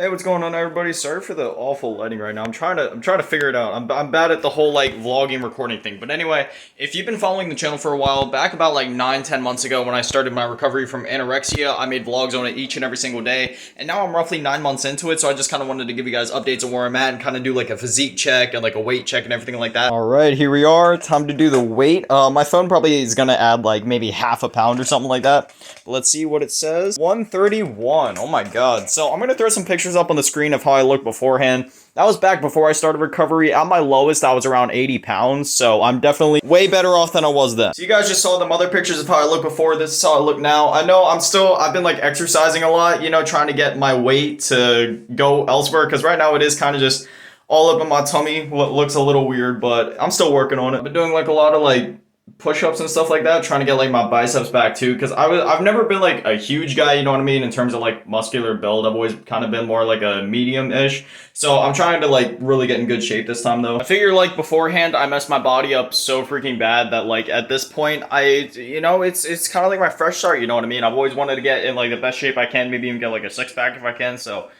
Hey, what's going on, everybody? Sorry for the awful lighting right now. I'm trying to figure it out. I'm bad at the whole like vlogging recording thing. But anyway, if you've been following the channel for a while, back about like 9-10 months ago when I started my recovery from anorexia, I made vlogs on it each and every single day. And now I'm roughly 9 months into it, so I just kind of wanted to give you guys updates on where I'm at and kind of do like a physique check and like a weight check and everything like that. All right, here we are. Time to do the weight. My phone probably is gonna add like maybe half a pound or something like that. But let's see what it says. 131. Oh my god. So I'm gonna throw some pictures up on the screen of how I looked beforehand. That was back before I started recovery. At my lowest, I was around 80 pounds, so I'm definitely way better off than I was then. So you guys just saw them other pictures of how I look before. This is how I look now. I know I've been like exercising a lot, you know, trying to get my weight to go elsewhere, because right now it is kind of just all up in my tummy, what looks a little weird, but I'm still working on it. I've been doing like a lot of like push-ups and stuff like that, trying to get like my biceps back too, because I've never been like a huge guy, you know what I mean, in terms of like muscular build. I've always kind of been more like a medium-ish, so I'm trying to like really get in good shape this time though. I figure like beforehand I messed my body up so freaking bad that like at this point it's kind of like my fresh start, you know what I mean. I've always wanted to get in like the best shape I can, maybe even get like a six-pack if I can, so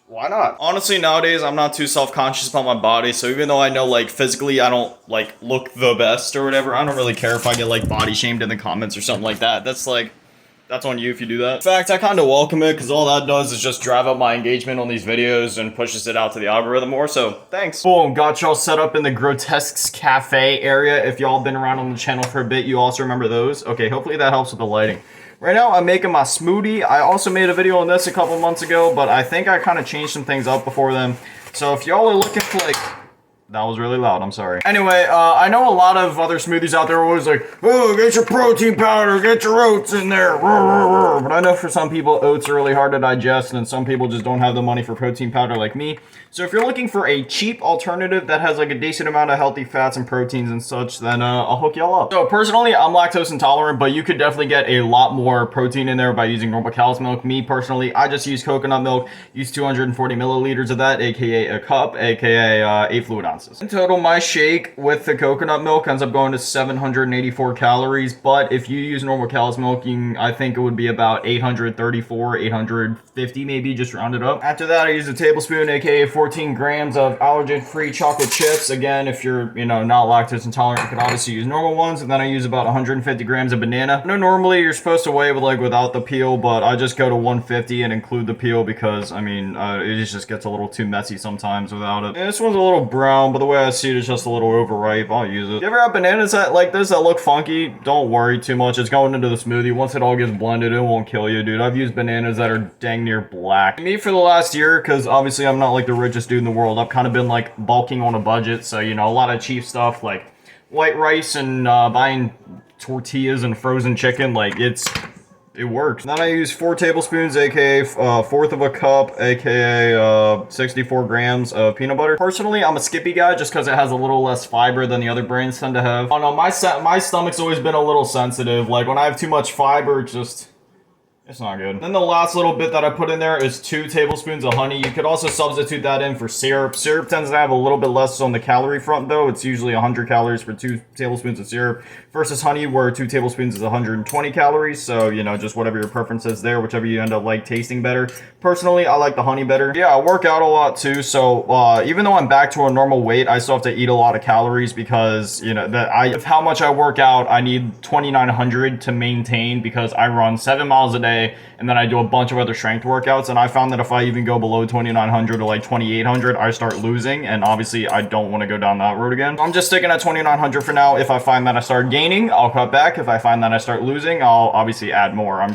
why not? Honestly, nowadays, I'm not too self-conscious about my body, so even though I know, like, physically I don't, like, look the best or whatever, I don't really care if I get, like, body shamed in the comments or something like that. That's on you if you do that. In fact, I kind of welcome it, because all that does is just drive up my engagement on these videos and pushes it out to the algorithm more, so thanks. Boom, got y'all set up in the Grotesques Cafe area. If y'all been around on the channel for a bit, you also remember those. Okay, hopefully that helps with the lighting. Right now, I'm making my smoothie. I also made a video on this a couple months ago, but I think I kind of changed some things up before then. So if y'all are looking for like... That was really loud, I'm sorry. Anyway, I know a lot of other smoothies out there are always like, oh, get your protein powder, get your oats in there. But I know for some people, oats are really hard to digest, and some people just don't have the money for protein powder like me. So if you're looking for a cheap alternative that has like a decent amount of healthy fats and proteins and such, then I'll hook y'all up. So personally, I'm lactose intolerant, but you could definitely get a lot more protein in there by using normal cow's milk. Me personally, I just use coconut milk, use 240 milliliters of that, aka a cup, aka 8 fluid ounces. In total, my shake with the coconut milk ends up going to 784 calories, but if you use normal cow's milk, I think it would be about 834, 850 maybe, just round it up. After that, I use a tablespoon, aka 14 grams of allergen-free chocolate chips. Again, if you're, you know, not lactose intolerant, you could obviously use normal ones. And then I use about 150 grams of banana. I know normally you're supposed to weigh with like without the peel, but I just go to 150 and include the peel because, I mean, it just gets a little too messy sometimes without it. And this one's a little brown, but the way I see it is just a little overripe. I'll use it. You ever have bananas that like this that look funky? Don't worry too much. It's going into the smoothie. Once it all gets blended, it won't kill you, dude. I've used bananas that are dang near black. Me for the last year, because obviously I'm not like the richest dude in the world. I've kind of been like bulking on a budget, so you know, a lot of cheap stuff like white rice and buying tortillas and frozen chicken. Like it works. Then I use 4 tablespoons, aka fourth of a cup, aka 64 grams of peanut butter. Personally, I'm a Skippy guy just because it has a little less fiber than the other brands tend to have. I don't know, my stomach's always been a little sensitive. Like when I have too much fiber, it's not good. Then the last little bit that I put in there is 2 tablespoons of honey. You could also substitute that in for syrup. Syrup tends to have a little bit less on the calorie front though. It's usually 100 calories for 2 tablespoons of syrup versus honey where 2 tablespoons is 120 calories. So, you know, just whatever your preference is there, whichever you end up like tasting better. Personally, I like the honey better. Yeah, I work out a lot too. So even though I'm back to a normal weight, I still have to eat a lot of calories because, you know, of how much I work out, I need 2,900 to maintain because I run 7 miles a day. And then I do a bunch of other strength workouts, and I found that if I even go below 2,900 or like 2,800, I start losing, and obviously I don't want to go down that road again. I'm just sticking at 2,900 for now. If I find that I start gaining, I'll cut back. If I find that I start losing, I'll obviously add more. I'm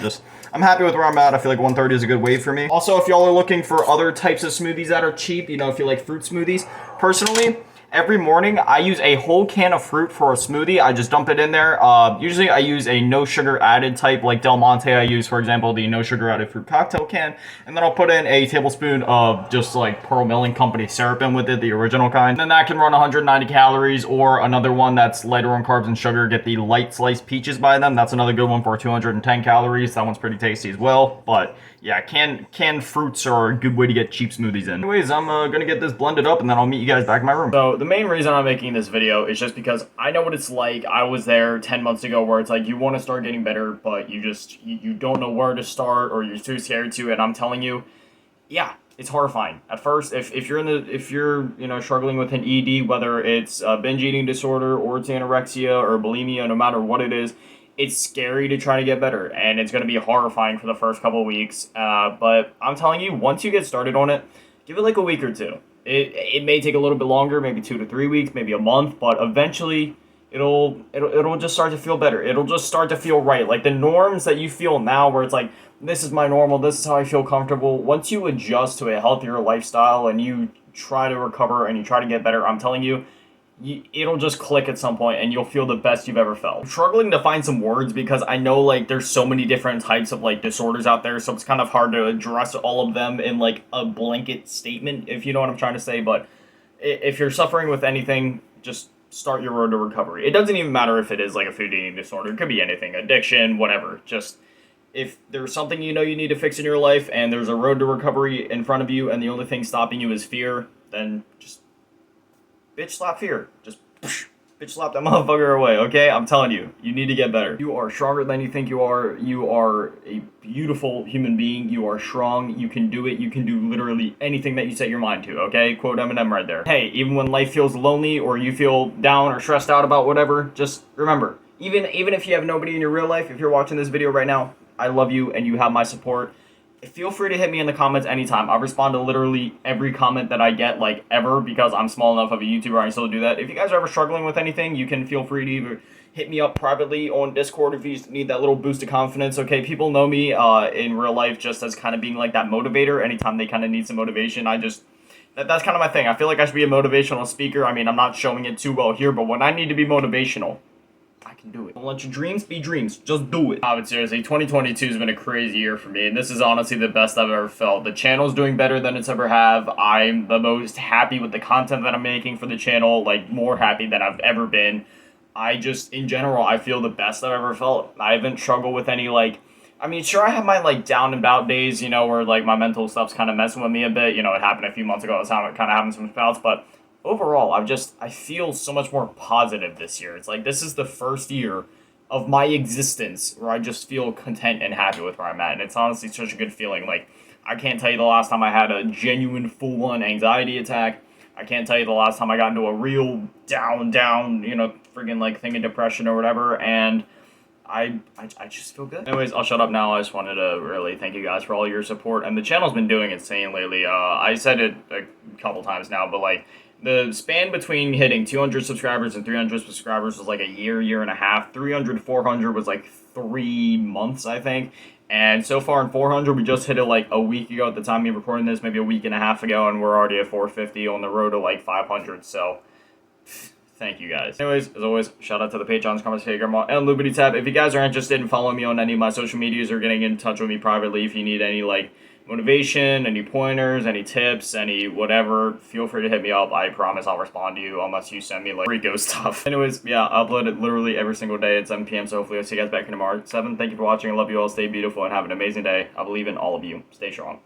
happy with where I'm at. I feel like 130 is a good weight for me. Also, if y'all are looking for other types of smoothies that are cheap, you know, if you like fruit smoothies, personally, every morning, I use a whole can of fruit for a smoothie. I just dump it in there. Usually, I use a no sugar added type, like Del Monte. I use, for example, the no sugar added fruit cocktail can. And then I'll put in a tablespoon of just like Pearl Milling Company syrup in with it, the original kind. And then that can run 190 calories, or another one that's lighter on carbs and sugar. Get the light sliced peaches by them. That's another good one for 210 calories. That one's pretty tasty as well. But yeah, canned fruits are a good way to get cheap smoothies in. Anyways, I'm gonna get this blended up and then I'll meet you guys back in my room. So the main reason I'm making this video is just because I know what it's like. I was there 10 months ago where it's like you want to start getting better, but you don't know where to start or you're too scared to, and I'm telling you, yeah, it's horrifying. At first, if you're struggling with an ED, whether it's a binge eating disorder or it's anorexia or bulimia, no matter what it is, it's scary to try to get better, and it's going to be horrifying for the first couple of weeks. But I'm telling you, once you get started on it, give it like a week or two. It may take a little bit longer, maybe 2 to 3 weeks, maybe a month, but eventually it'll just start to feel better. It'll just start to feel right. Like the norms that you feel now, where it's like, this is my normal, this is how I feel comfortable. Once you adjust to a healthier lifestyle and you try to recover and you try to get better, I'm telling you, it'll just click at some point and you'll feel the best you've ever felt. I'm struggling to find some words because I know like there's so many different types of like disorders out there, so it's kind of hard to address all of them in like a blanket statement, if you know what I'm trying to say. But if you're suffering with anything, just start your road to recovery. It doesn't even matter if it is like a food eating disorder. It could be anything, addiction, whatever. Just if there's something you know you need to fix in your life and there's a road to recovery in front of you and the only thing stopping you is fear, then just bitch slap fear. Just bitch slap that motherfucker away, okay? I'm telling you, you need to get better. You are stronger than you think you are. You are a beautiful human being. You are strong. You can do it. You can do literally anything that you set your mind to, okay? Quote Eminem right there. Hey, even when life feels lonely or you feel down or stressed out about whatever, just remember, even if you have nobody in your real life, if you're watching this video right now, I love you and you have my support. Feel free to hit me in the comments anytime. I respond to literally every comment that I get, like, ever, because I'm small enough of a YouTuber I still do that. If you guys are ever struggling with anything, you can feel free to either hit me up privately on Discord if you need that little boost of confidence, okay? People know me in real life just as kind of being like that motivator. Anytime they kind of need some motivation, that's kind of my thing. I feel like I should be a motivational speaker. I mean, I'm not showing it too well here, but when I need to be motivational, I can do it. Don't let your dreams be dreams. Just do it. But seriously, 2022 has been a crazy year for me, and this is honestly the best I've ever felt. The channel's doing better than it's ever have. I'm the most happy with the content that I'm making for the channel, like more happy than I've ever been. I just, in general, I feel the best I've ever felt. I haven't struggled with any, like, I mean, sure, I have my, like, down and out days, where, like, my mental stuff's kind of messing with me a bit. It happened a few months ago. That's how it kind of having some bouts, but overall, I feel so much more positive this year. It's like this is the first year of my existence where I just feel content and happy with where I'm at. And it's honestly such a good feeling. Like, I can't tell you the last time I had a genuine full-on anxiety attack. I can't tell you the last time I got into a real down, friggin' like thing of depression or whatever. And I just feel good. Anyways, I'll shut up now. I just wanted to really thank you guys for all your support. And the channel's been doing insane lately. I said it a couple times now, but like, the span between hitting 200 subscribers and 300 subscribers was like a year and a half. 300, 400 was like 3 months, I think. And so far in 400, we just hit it like a week ago at the time of recording this, maybe a week and a half ago, and we're already at 450 on the road to like 500. So thank you guys. Anyways, as always, shout out to the Patreons, comments, Grandma, and Lubity Tab. If you guys are interested in following me on any of my social medias or getting in touch with me privately, if you need any like motivation, any pointers, any tips, any whatever, feel free to hit me up. I promise I'll respond to you unless you send me like Rico stuff. Anyways, yeah, I upload it literally every single day at 7 p.m. So hopefully I'll see you guys back in tomorrow at 7. Thank you for watching. I love you all. Stay beautiful and have an amazing day. I believe in all of you. Stay strong.